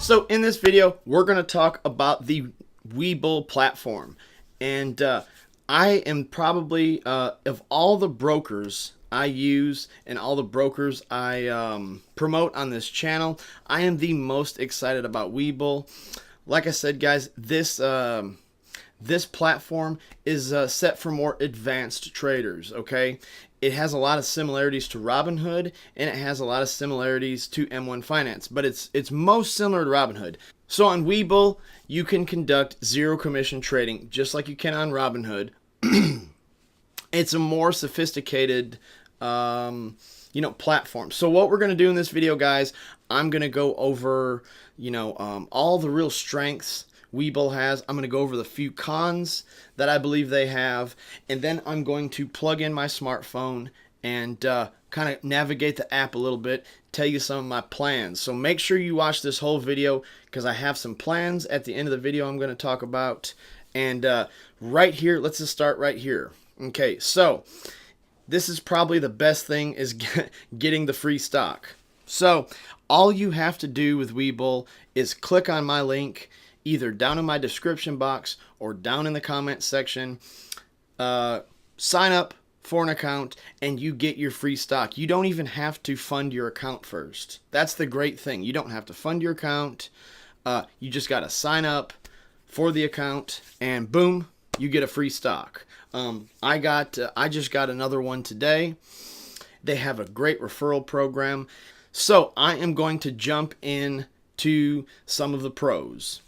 So in this video, we're going to talk about the WEBULL platform. And I am probably, of all the brokers I use and all the brokers I promote on this channel, I am the most excited about WEBULL. Like I said, guys, this platform is set for more advanced traders, okay? It has a lot of similarities to Robinhood, and it has a lot of similarities to M1 Finance, but it's most similar to Robinhood. So on WEBULL, you can conduct zero commission trading just like you can on Robinhood. It's a more sophisticated platform. So what we're going to do in this video, guys, I'm going to go over all the real strengths WEBULL has. I'm going to go over the few cons that I believe they have, and then I'm going to plug in my smartphone and kind of navigate the app a little bit, tell you some of my plans. So make sure you watch this whole video because I have some plans at the end of the video I'm going to talk about. And right here, let's just start right here. Okay, so this is probably the best thing is getting the free stock. So all you have to do with WEBULL is click on my link either down in my description box or down in the comment section, sign up for an account, and you get your free stock. You don't even have to fund your account first. That's the great thing. You don't have to fund your account. You just got to sign up for the account, and boom, you get a free stock. I just got another one today. They have a great referral program. So I am going to jump in to some of the pros.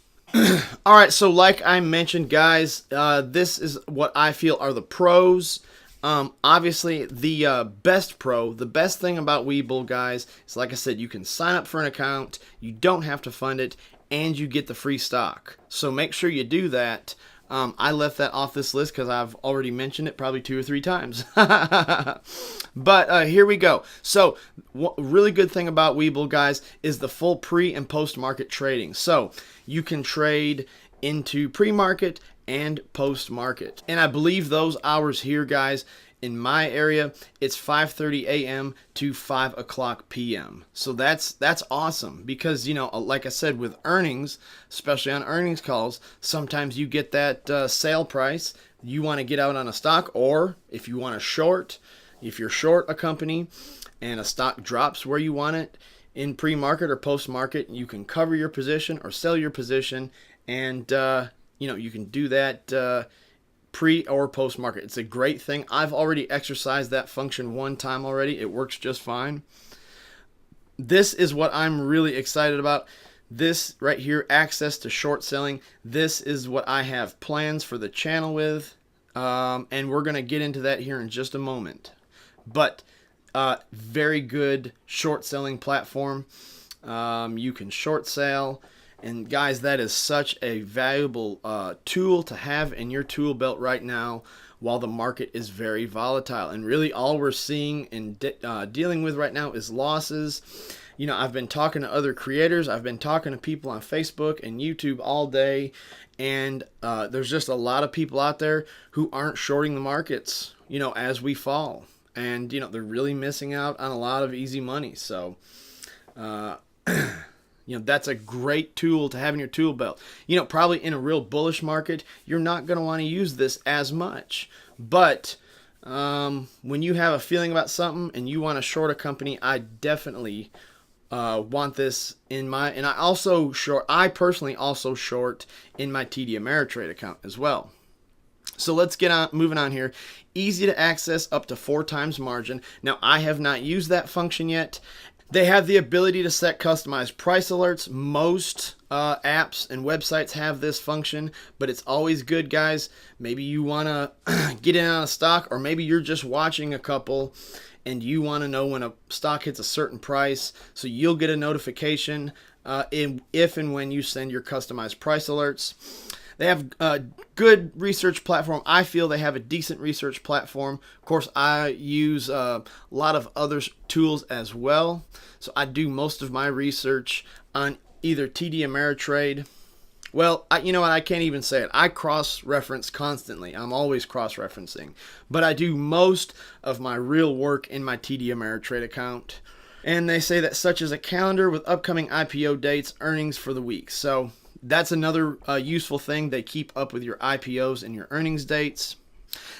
All right, so like I mentioned, guys, this is what I feel are the pros. Obviously, the best thing about WEBULL, guys, is like I said, you can sign up for an account, you don't have to fund it, and you get the free stock. So make sure you do that. I left that off this list because I've already mentioned it probably 2 or 3 times. But here we go. So really good thing about WEBULL, guys, is the full pre and post market trading. So you can trade into pre-market and post-market. And I believe those hours here, guys, in my area, it's 5:30 a.m. to 5 o'clock p.m. So that's awesome because, like I said, with earnings, especially on earnings calls, sometimes you get that sale price. You want to get out on a stock, or if you want to short, if you're short a company and a stock drops where you want it in pre-market or post-market, you can cover your position or sell your position, and you can do that pre or post market. It's a great thing. I've already exercised that function one time already. It works just fine. This is what I'm really excited about. This right here, access to short selling. This is what I have plans for the channel with, and we're going to get into that here in just a moment. But very good short selling platform. You can short sell. And guys, that is such a valuable tool to have in your tool belt right now while the market is very volatile. And really all we're seeing and dealing with right now is losses. I've been talking to other creators. I've been talking to people on Facebook and YouTube all day. And there's just a lot of people out there who aren't shorting the markets, as we fall. And, they're really missing out on a lot of easy money. So, that's a great tool to have in your tool belt. Probably in a real bullish market, you're not going to want to use this as much. But when you have a feeling about something and you want to short a company, I definitely want this in my... And I personally also short in my TD Ameritrade account as well. So let's get on moving on here. Easy to access, up to 4 times margin. Now, I have not used that function yet. They have the ability to set customized price alerts. Most apps and websites have this function, but it's always good, guys. Maybe you want to get in on a stock, or maybe you're just watching a couple and you want to know when a stock hits a certain price, so you'll get a notification if and when you send your customized price alerts. They have a good research platform. I feel they have a decent research platform. Of course, I use a lot of other tools as well. So I do most of my research on either TD Ameritrade. Well, you know what? I can't even say it. I cross-reference constantly. I'm always cross-referencing. But I do most of my real work in my TD Ameritrade account. And they say that such as a calendar with upcoming IPO dates, earnings for the week. So that's another useful thing. They keep up with your IPOs and your earnings dates.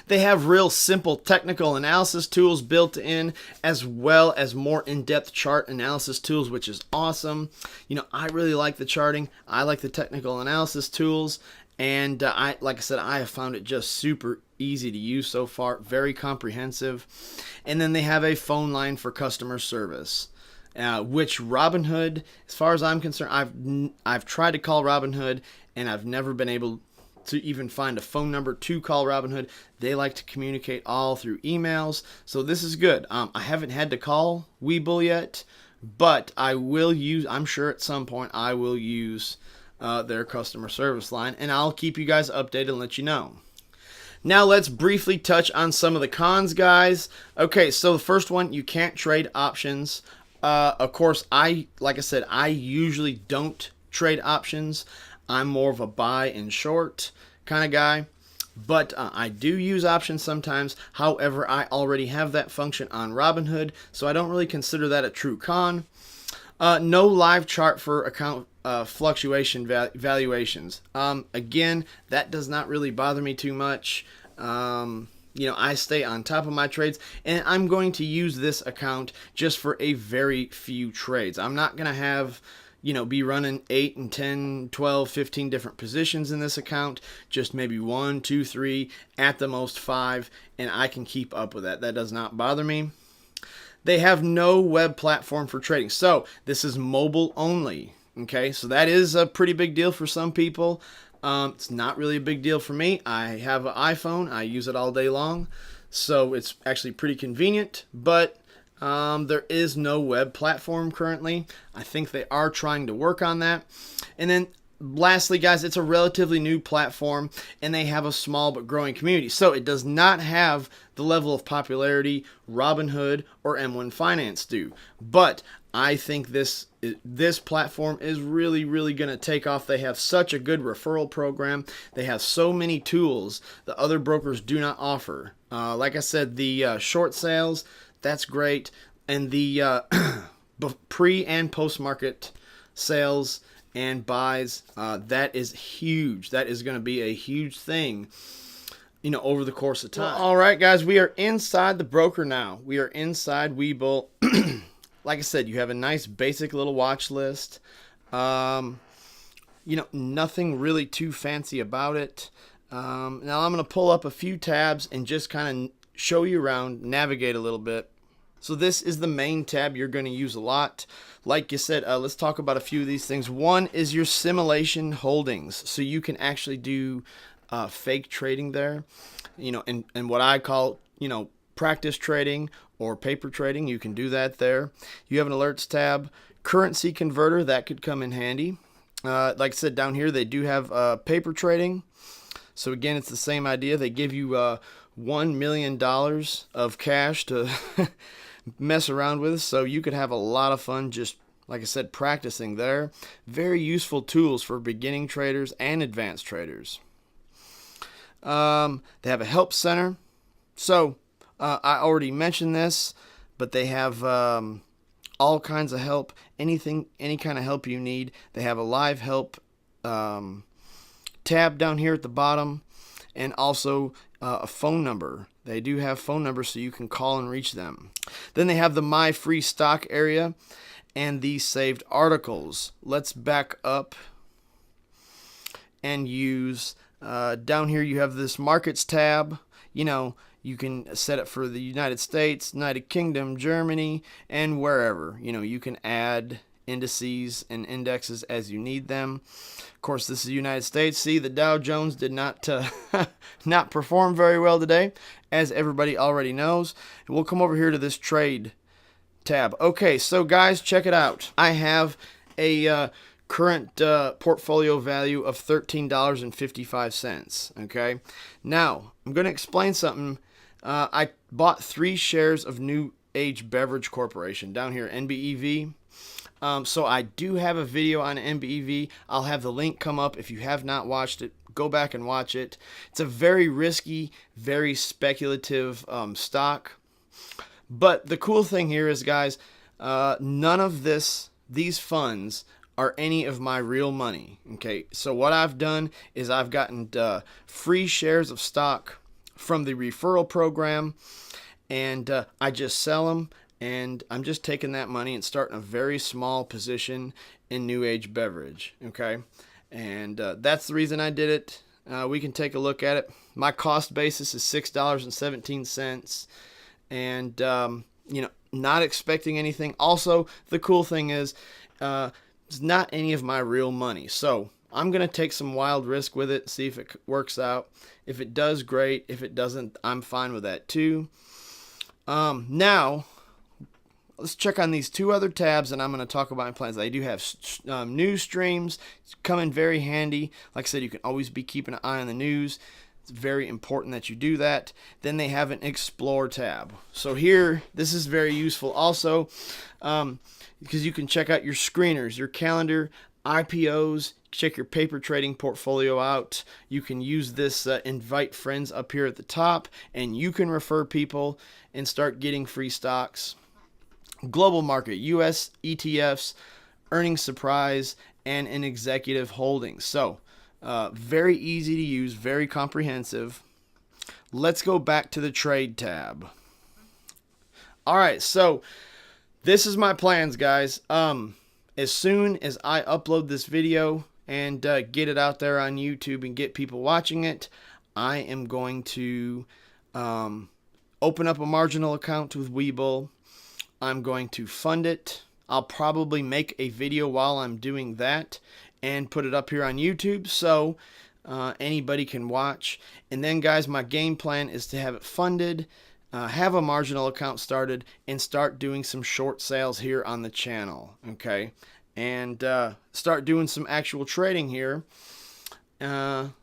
They have real simple technical analysis tools built in, as well as more in-depth chart analysis tools, which is awesome. You know, I really like the charting. I like the technical analysis tools. And like I said, I have found it just super easy to use so far, very comprehensive. And then they have a phone line for customer service, which Robinhood, as far as I'm concerned, I've tried to call Robinhood and I've never been able to even find a phone number to call Robinhood. They like to communicate all through emails, so this is good. I haven't had to call WEBULL yet, but I will use, I'm sure at some point I will use their customer service line, and I'll keep you guys updated and let you know. Now let's briefly touch on some of the cons, guys. Okay, so the first one, you can't trade options. Of course, like I said, I usually don't trade options. I'm more of a buy and short kind of guy, but I do use options sometimes. However, I already have that function on Robinhood, so I don't really consider that a true con. No live chart for account fluctuation valuations. Again, that does not really bother me too much. You know, I stay on top of my trades, and I'm going to use this account just for a very few trades. I'm not going to have, you know, be running 8 and 10, 12, 15 different positions in this account. Just maybe 1, 2, 3, at the most 5, and I can keep up with that. That does not bother me. They have no web platform for trading. So this is mobile only. Okay, so that is a pretty big deal for some people. It's not really a big deal for me. I have an iPhone. I use it all day long. So it's actually pretty convenient, but there is no web platform currently. I think they are trying to work on that. And then lastly, guys, it's a relatively new platform, and they have a small but growing community. So it does not have the level of popularity Robinhood or M1 Finance do. But I think this platform is really going to take off. They have such a good referral program. They have so many tools that other brokers do not offer. Like I said, the short sales, that's great. And the pre and post market sales and buys, that is huge. That is going to be a huge thing, you know, over the course of time. Well, all right, guys, we are inside the broker now. We are inside WEBULL. Like I said, you have a nice basic little watch list. You know, nothing really too fancy about it. Now I'm going to pull up a few tabs and just kind of show you around, navigate a little bit. So this is the main tab you're going to use a lot. Like you said, let's talk about a few of these things. One is your simulation holdings. So you can actually do fake trading there, you know, and what I call, you know, practice trading or paper trading. You can do that there. You have an alerts tab, currency converter, that could come in handy. Like I said, down here they do have paper trading. So again, it's the same idea. They give you $1 million of cash to mess around with, so you could have a lot of fun just, like I said, practicing there. Very useful tools for beginning traders and advanced traders. They have a help center. So I already mentioned this, but they have all kinds of help, any kind of help you need. They have a live help tab down here at the bottom, and also a phone number. They do have phone numbers so you can call and reach them. Then they have the My Free Stock area and the saved articles. Let's back up and use, down here you have this markets tab. You know, you can set it for the United States, United Kingdom, Germany, and wherever. You know, you can add indices and indexes as you need them. Of course, this is the United States. See, the Dow Jones did not not perform very well today, as everybody already knows. And we'll come over here to this trade tab. Okay, so guys, check it out. I have a current portfolio value of $13.55. Okay, now I'm going to explain something. I bought 3 shares of New Age Beverage Corporation down here, NBEV. So I do have a video on NBEV. I'll have the link come up. If you have not watched it, go back and watch it. It's a very risky, very speculative stock. But the cool thing here is, guys, None of these funds are any of my real money. Okay, so what I've done is I've gotten free shares of stock from the referral program, and I just sell them, and I'm just taking that money and starting a very small position in New Age Beverage. Okay, and that's the reason I did it. We can take a look at it. My cost basis is $6.17, and not expecting anything. Also, the cool thing is, it's not any of my real money. So I'm going to take some wild risk with it, see if it works out. If it does, great. If it doesn't, I'm fine with that too. Now, let's check on these two other tabs, and I'm going to talk about my plans. I do have news streams. It's coming very handy. Like I said, you can always be keeping an eye on the news. It's very important that you do that. Then they have an Explore tab. So here, this is very useful also, because you can check out your screeners, your calendar, IPOs, check your paper trading portfolio out. You can use this invite friends up here at the top, and you can refer people and start getting free stocks. Global market, US ETFs, earnings surprise, and an executive holdings. So very easy to use, very comprehensive. Let's go back to the trade tab. All right, so this is my plans, guys. As soon as I upload this video and get it out there on YouTube and get people watching it, I am going to open up a marginal account with WEBULL. I'm going to fund it. I'll probably make a video while I'm doing that and put it up here on YouTube so anybody can watch. And then, guys, my game plan is to have it funded, have a marginal account started, and start doing some short sales here on the channel, okay? And start doing some actual trading here on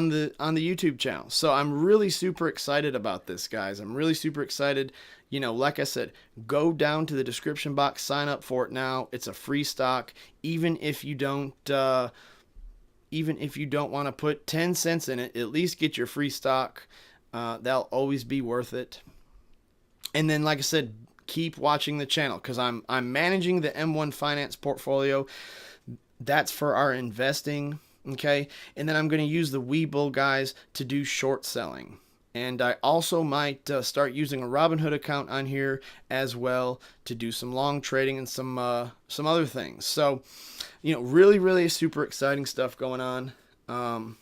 the YouTube channel. So I'm really super excited about this, guys. I'm really super excited. You know, like I said, go down to the description box, sign up for it now. It's a free stock. Even if you don't want to put 10 cents in it, at least get your free stock. That'll always be worth it. And then, like I said, keep watching the channel, because I'm managing the M1 Finance portfolio. That's for our investing, okay? And then I'm going to use the WEBULL, guys, to do short selling. And I also might start using a Robinhood account on here as well to do some long trading and some other things. So, you know, really super exciting stuff going on.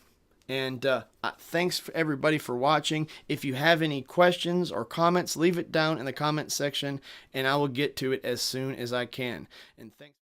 Thanks for everybody for watching. If you have any questions or comments, leave it down in the comment section, and I will get to it as soon as I can. And thanks.